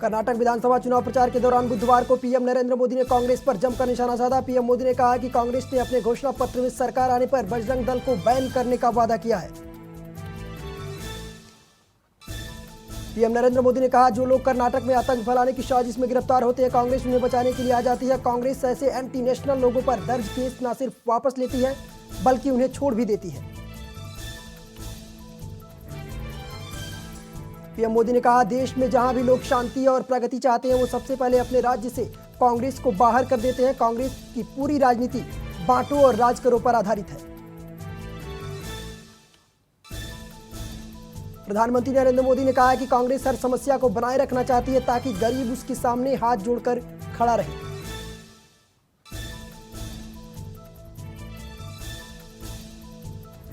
कर्नाटक विधानसभा चुनाव प्रचार के दौरान बुधवार को पीएम नरेंद्र मोदी ने कांग्रेस पर जमकर निशाना साधा। पीएम मोदी ने कहा कि कांग्रेस ने अपने घोषणा पत्र में सरकार आने पर बजरंग दल को बैन करने का वादा किया है। पीएम नरेंद्र मोदी ने कहा, जो लोग कर्नाटक में आतंक फैलाने की साजिश में गिरफ्तार होते हैं, कांग्रेस उन्हें बचाने के लिए आ जाती है। कांग्रेस ऐसे एंटी नेशनल लोगों पर दर्ज केस न सिर्फ वापस लेती है बल्कि उन्हें छोड़ भी देती है। पीएम मोदी ने कहा, देश में जहां भी लोग शांति और प्रगति चाहते हैं, वो सबसे पहले अपने राज्य से कांग्रेस को बाहर कर देते हैं। कांग्रेस की पूरी राजनीति बांटो और राज करो पर आधारित है। प्रधानमंत्री नरेंद्र मोदी ने कहा कि कांग्रेस हर समस्या को बनाए रखना चाहती है ताकि गरीब उसके सामने हाथ जोड़कर खड़ा रहे।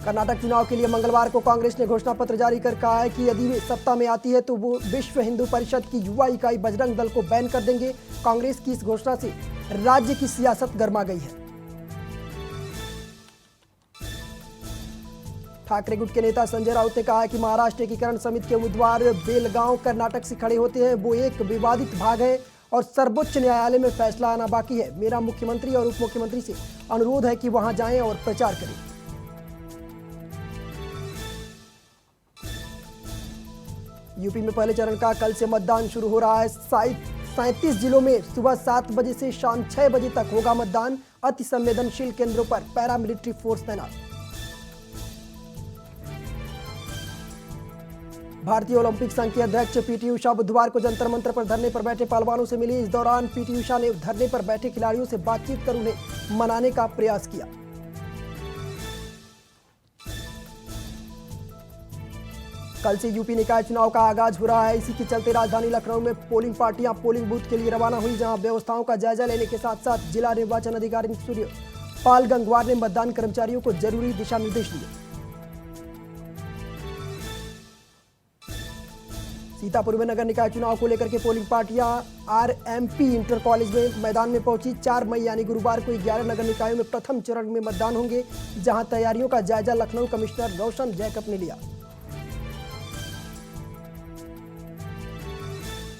कर्नाटक चुनाव के लिए मंगलवार को कांग्रेस ने घोषणा पत्र जारी कर कहा है कि यदि वे सत्ता में आती है तो वो विश्व हिंदू परिषद की युवा इकाई बजरंग दल को बैन कर देंगे। कांग्रेस की इस घोषणा से राज्य की सियासत गर्मा गई है। ठाकरे गुट के नेता संजय राउत ने कहा है कि महाराष्ट्र एकीकरण समिति के उम्मीदवार बेलगांव कर्नाटक से खड़े होते हैं। वो एक विवादित भाग है और सर्वोच्च न्यायालय में फैसला आना बाकी है। मेरा मुख्यमंत्री और उप मुख्यमंत्री से अनुरोध है कि वहां जाएं और प्रचार करें। यूपी में पहले चरण का कल से मतदान शुरू हो रहा है। 37 जिलों में सुबह 7 बजे से शाम 6 बजे तक होगा मतदान। अति संवेदनशील केंद्रों पर पैरामिलिट्री फोर्स तैनात। भारतीय ओलंपिक संघ के अध्यक्ष पीटी उषा बुधवार को जंतर मंतर पर धरने पर बैठे पहलवानों से मिली। इस दौरान पीटी उषा ने धरने पर बैठे खिलाड़ियों से बातचीत कर उन्हें मनाने का प्रयास किया। कल से यूपी निकाय चुनाव का आगाज हो रहा है। इसी के चलते राजधानी लखनऊ में पोलिंग पार्टियां पोलिंग बूथ के लिए रवाना हुई, जहां व्यवस्थाओं का जायजा लेने के साथ साथ जिला निर्वाचन अधिकारी सूर्यपाल गंगवार ने मतदान कर्मचारियों को जरूरी दिशा निर्देश दिए। सीतापुर में नगर निकाय चुनाव को लेकर के पोलिंग पार्टियां आरएमपी इंटर कॉलेज में मैदान में पहुंची। 4 मई यानी गुरुवार को 11 नगर निकायों में प्रथम चरण में मतदान होंगे, जहां तैयारियों का जायजा लखनऊ कमिश्नर रोशन जैकब ने लिया।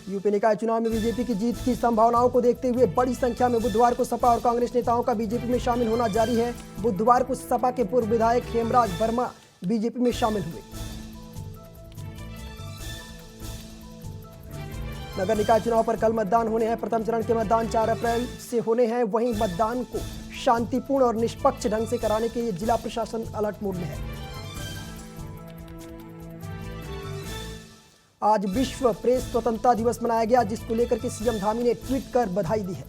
यूपी निकाय चुनाव में बीजेपी की जीत की संभावनाओं को देखते हुए बड़ी संख्या में बुधवार को सपा और कांग्रेस नेताओं का बीजेपी में शामिल होना जारी है। बुधवार को सपा के पूर्व विधायक हेमराज वर्मा बीजेपी में शामिल हुए। नगर निकाय चुनाव पर कल मतदान होने हैं। प्रथम चरण के मतदान 4 अप्रैल से होने हैं। वहीं मतदान को शांतिपूर्ण और निष्पक्ष ढंग से कराने के लिए जिला प्रशासन अलर्ट मोड में है। आज विश्व प्रेस स्वतंत्रता दिवस मनाया गया, जिसको लेकर के सीएम धामी ने ट्वीट कर बधाई दी है।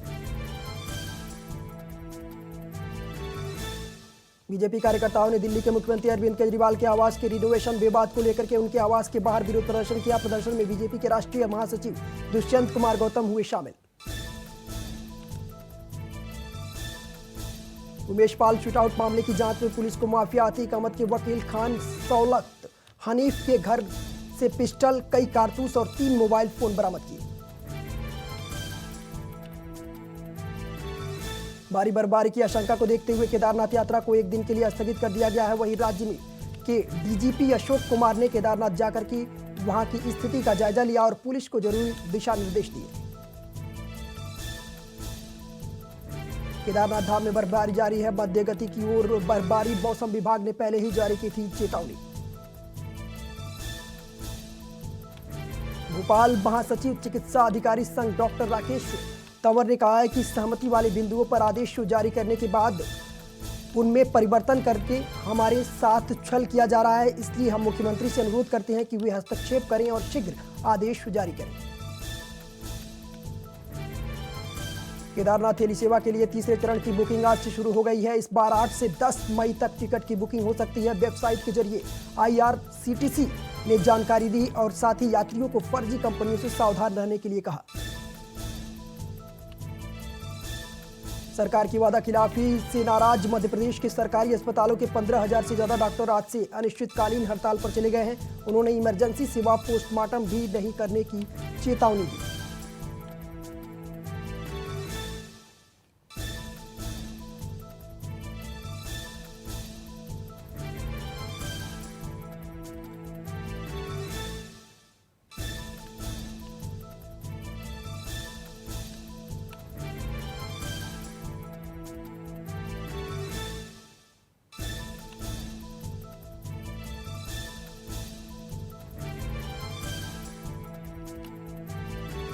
बीजेपी कार्यकर्ताओं ने दिल्ली के मुख्यमंत्री अरविंद केजरीवाल के आवास के रिनोवेशन विवाद को लेकर के उनके आवास के बाहर विरोध प्रदर्शन किया। प्रदर्शन में बीजेपी के राष्ट्रीय महासचिव दुष्यंत कुमार गौतम हुए शामिल। उमेश पाल शूटआउट मामले की जांच में पुलिस को माफिया अतीक अहमद के वकील खान सौलत हनीफ के घर से पिस्टल, कई कारतूस और 3 मोबाइल फोन बरामद किए। भारी बर्फबारी की आशंका को देखते हुए केदारनाथ यात्रा को 1 दिन के लिए स्थगित कर दिया गया है। वहीं राज्य में के डीजीपी अशोक कुमार ने केदारनाथ जाकर के वहां की स्थिति का जायजा लिया और पुलिस को जरूरी दिशा निर्देश दिए। केदारनाथ धाम में बर्फबारी जारी है। मध्य गति की ओर बर्फबारी, मौसम विभाग ने पहले ही जारी की थी चेतावनी। भोपाल महासचिव चिकित्सा अधिकारी संघ डॉक्टर राकेश तंवर ने कहा है कि सहमति वाले बिंदुओं पर आदेश जारी करने के बाद उनमें परिवर्तन करके हमारे साथ छल किया जा रहा है। इसलिए हम मुख्यमंत्री से अनुरोध करते हैं कि वे हस्तक्षेप करें और शीघ्र आदेश जारी करें। केदारनाथ हेली सेवा के लिए तीसरे चरण की बुकिंग आज से शुरू हो गई है। इस बार 8 से 10 मई तक टिकट की बुकिंग हो सकती है। वेबसाइट के जरिए IRCTC ने जानकारी दी और साथ ही यात्रियों को फर्जी कंपनियों से सावधान रहने के लिए कहा। सरकार की वादा खिलाफी से नाराज मध्य प्रदेश के सरकारी अस्पतालों के 15,000 से ज्यादा डॉक्टर आज से अनिश्चितकालीन हड़ताल पर चले गए हैं। उन्होंने इमरजेंसी सेवा पोस्टमार्टम भी नहीं करने की चेतावनी दी।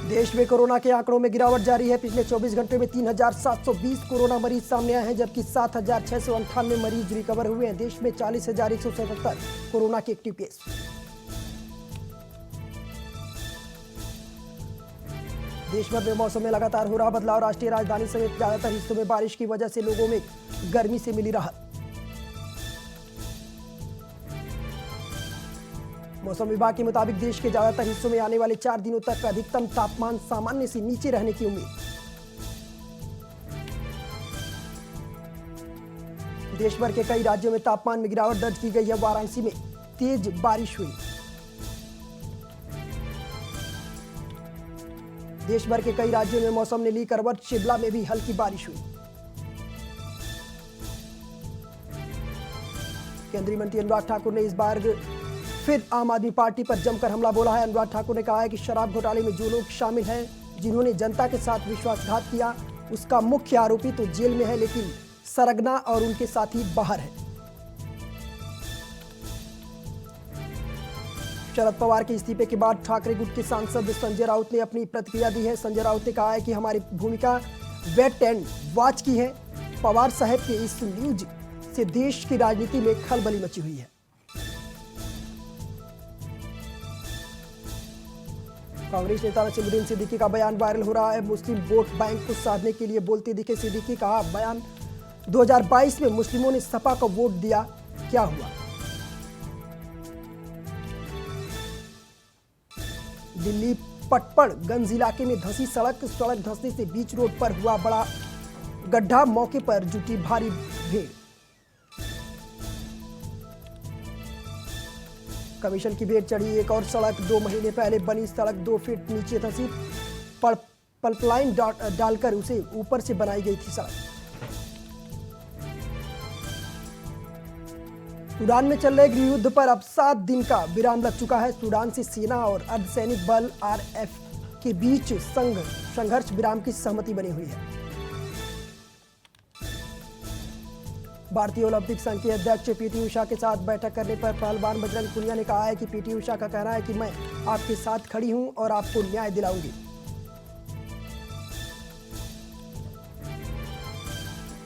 देश में कोरोना के आंकड़ों में गिरावट जारी है। पिछले 24 घंटे में 3,720 कोरोना मरीज सामने आए हैं, जबकि 7,698 मरीज रिकवर हुए हैं। देश में 40,177 कोरोना के एक्टिव केस। देश भर में मौसम में लगातार हो रहा बदलाव। राष्ट्रीय राजधानी समेत ज्यादातर हिस्सों में बारिश की वजह से लोगों में गर्मी से मिली राहत। मौसम विभाग के मुताबिक देश के ज्यादातर हिस्सों में आने वाले 4 दिनों तक अधिकतम तापमान सामान्य से नीचे रहने की उम्मीद। देश भर के कई राज्यों में तापमान में गिरावट दर्ज की गई है। वाराणसी में तेज बारिश हुई। देश भर के कई राज्यों में मौसम ने ली करवट। शिमला में भी हल्की बारिश हुई। केंद्रीय मंत्री अनुराग ठाकुर ने इस बार फिर आम आदमी पार्टी पर जमकर हमला बोला है। अनुराग ठाकुर ने कहा है कि शराब घोटाले में जो लोग शामिल हैं, जिन्होंने जनता के साथ विश्वासघात किया, उसका मुख्य आरोपी तो जेल में है, लेकिन सरगना और उनके साथी बाहर है। शरद पवार के इस्तीफे के बाद ठाकरे गुट के सांसद संजय राउत ने अपनी प्रतिक्रिया दी है। संजय राउत ने कहा है कि हमारी भूमिका वेट एंड वॉच की है। पवार साहब के इस न्यूज से देश की राजनीति में खलबली मची हुई है। कांग्रेस नेता नसीमुद्दीन सिद्दीकी का बयान वायरल हो रहा है। मुस्लिम वोट बैंक को साधने के लिए बोलते दिखे सिद्दीकी। कहा बयान 2022 में मुस्लिमों ने सपा को वोट दिया, क्या हुआ? दिल्ली पटपड़गंज इलाके में धंसी सड़क धंसने से बीच रोड पर हुआ बड़ा गड्ढा। मौके पर जुटी भारी भीड़। कमीशन की भीड़ चढ़ी एक और सड़क। 2 महीने पहले बनी सड़क 2 फीट नीचे धंसी। पल्पलाइन डालकर उसे ऊपर से बनाई गई थी सड़क। सूडान में चल रहे गृहयुद्ध पर अब 7 दिन का विराम लग चुका है। सूडान से सेना और अर्धसैनिक बल RF के बीच संघर्ष विराम की सहमति बनी हुई है। भारतीय ओलंपिक संघ के अध्यक्ष PT उषा के साथ बैठक करने पर पहलवान बजरंग पुनिया ने कहा है कि PT उषा का कहना है कि मैं आपके साथ खड़ी हूं और आपको न्याय दिलाऊंगी।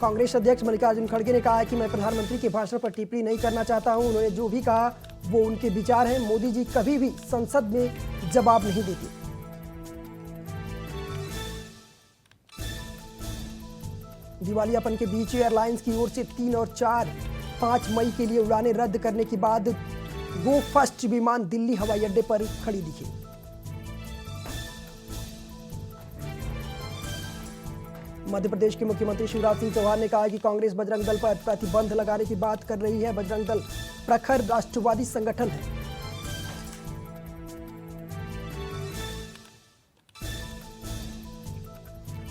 कांग्रेस अध्यक्ष मल्लिकार्जुन खड़गे ने कहा है कि मैं प्रधानमंत्री के भाषण पर टिप्पणी नहीं करना चाहता हूं। उन्होंने जो भी कहा वो उनके विचार हैं। मोदी जी कभी भी संसद में जवाब नहीं देते। दिवालियापन के बीच एयरलाइंस की ओर से 3 और 4-5 मई के लिए उड़ानें रद्द करने के बाद गो फर्स्ट विमान दिल्ली हवाई अड्डे पर खड़ी दिखे। मध्य प्रदेश के मुख्यमंत्री शिवराज सिंह चौहान ने कहा कि कांग्रेस बजरंग दल पर प्रतिबंध लगाने की बात कर रही है। बजरंग दल प्रखर राष्ट्रवादी संगठन है।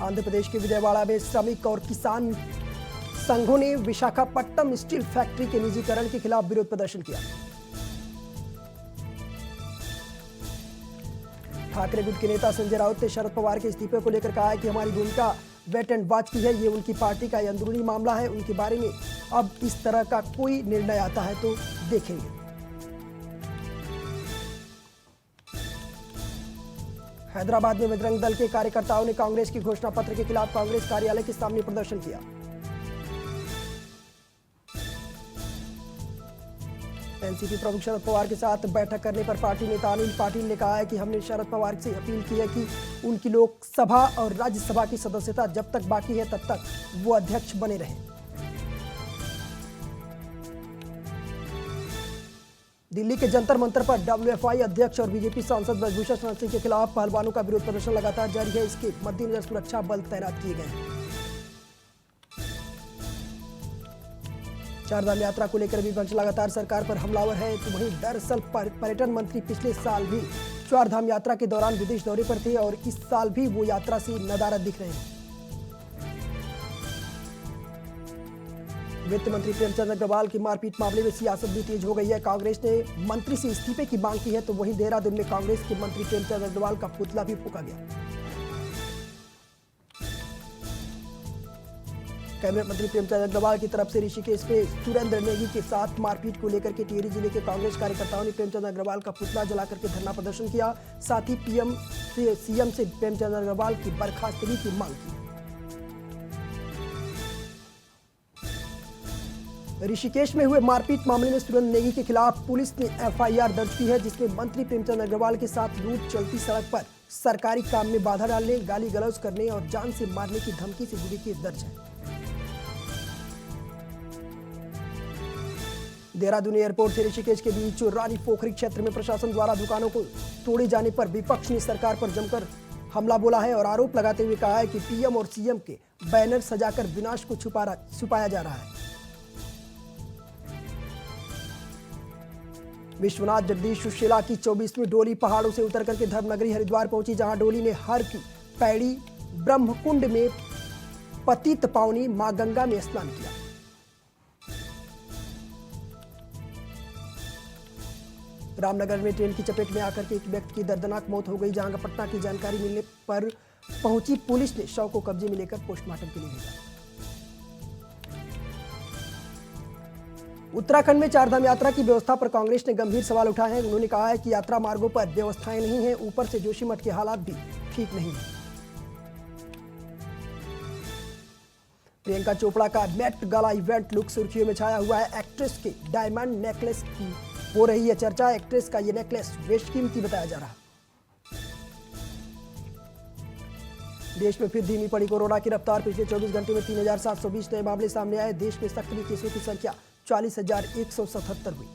आंध्र प्रदेश के विजयवाड़ा में श्रमिक और किसान संघों ने विशाखापट्टनम स्टील फैक्ट्री के निजीकरण के खिलाफ विरोध प्रदर्शन किया। ठाकरे गुट के नेता संजय राउत ने शरद पवार के इस्तीफे को लेकर कहा है कि हमारी भूमिका वेट एंड वॉच की है। ये उनकी पार्टी का अंदरूनी मामला है। उनके बारे में अब इस तरह का कोई निर्णय आता है तो देखेंगे। हैदराबाद में बजरंग दल के कार्यकर्ताओं ने कांग्रेस की घोषणा पत्र के खिलाफ कांग्रेस कार्यालय के सामने प्रदर्शन किया। एनसीपी प्रमुख शरद पवार के साथ बैठक करने पर पार्टी नेता अनिल पाटिल ने कहा है कि हमने शरद पवार से अपील की है कि उनकी लोकसभा और राज्यसभा की सदस्यता जब तक बाकी है तब तक वो अध्यक्ष बने रहें। दिल्ली के जंतर मंतर पर WFI अध्यक्ष और बीजेपी सांसद ब्रजभूषण शरण सिंह के खिलाफ पहलवानों का विरोध प्रदर्शन लगातार जारी है। इसके मद्देनजर सुरक्षा बल तैनात किए गए हैं। चारधाम यात्रा को लेकर विपक्ष लगातार सरकार पर हमलावर है। तो वहीं दरअसल पर्यटन मंत्री पिछले साल भी चारधाम यात्रा के दौरान विदेश दौरे पर थे और इस साल भी वो यात्रा से नदारद दिख रहे हैं। वित्त मंत्री प्रेमचंद अग्रवाल की मारपीट मामले में सियासत भी तेज हो गई है। कांग्रेस ने मंत्री से इस्तीफे की मांग की है, तो वहीं देहरादून में कांग्रेस के मंत्री प्रेमचंद अग्रवाल का पुतला भी फूंका गया। कैबिनेट मंत्री प्रेमचंद अग्रवाल की तरफ से ऋषिकेश में सुरेंद्र नेगी के साथ मारपीट को लेकर के टिहरी जिले के कांग्रेस कार्यकर्ताओं ने प्रेमचंद अग्रवाल का पुतला जलाकर के धरना प्रदर्शन किया। साथ ही सीएम से प्रेमचंद अग्रवाल की बर्खास्तगी की मांग की। ऋषिकेश में हुए मारपीट मामले में सुरेंद्र नेगी के खिलाफ पुलिस ने एफआईआर दर्ज की है, जिसमें मंत्री प्रेमचंद अग्रवाल के साथ लूट, चलती सड़क पर सरकारी काम में बाधा डालने, गाली गलौज करने और जान से मारने की धमकी से जुड़ी केस दर्ज है। देहरादून एयरपोर्ट से ऋषिकेश के बीच रानी पोखरी क्षेत्र में प्रशासन द्वारा दुकानों को तोड़े जाने पर विपक्ष ने सरकार पर जमकर हमला बोला है और आरोप लगाते हुए कहा है कि पीएम और सीएम के बैनर सजाकर विनाश को छुपाया जा रहा है। विश्वनाथ जगदीश सुशीला की 24वीं डोली पहाड़ों से उतर करके धर्मनगरी हरिद्वार पहुंची, जहां डोली ने हर की पैड़ी ब्रह्मकुंड में पतित पावनी मां गंगा में स्नान किया। रामनगर में ट्रेन की चपेट में आकर के एक व्यक्ति की दर्दनाक मौत हो गई, जहां पटना की जानकारी मिलने पर पहुंची पुलिस ने शव को कब्जे में लेकर पोस्टमार्टम के लिए भेजा। उत्तराखंड में चारधाम यात्रा की व्यवस्था पर कांग्रेस ने गंभीर सवाल उठाए हैं। उन्होंने कहा है कि यात्रा मार्गों पर व्यवस्थाएं नहीं हैं, ऊपर से जोशीमठ के हालात भी ठीक नहीं है। प्रियंका चोपड़ा का मेट गाला इवेंट लुक सुर्खियों में छाया हुआ है। एक्ट्रेस के डायमंड नेकलेस की हो रही है चर्चा। एक्ट्रेस का यह नेकलेस बेशकीमती बताया जा रहा है। देश में फिर धीमी पड़ी कोरोना की रफ्तार। पिछले 24 घंटे में 3720 नए मामले सामने आए। देश में सक्रिय केसों की संख्या 40,177 हुई।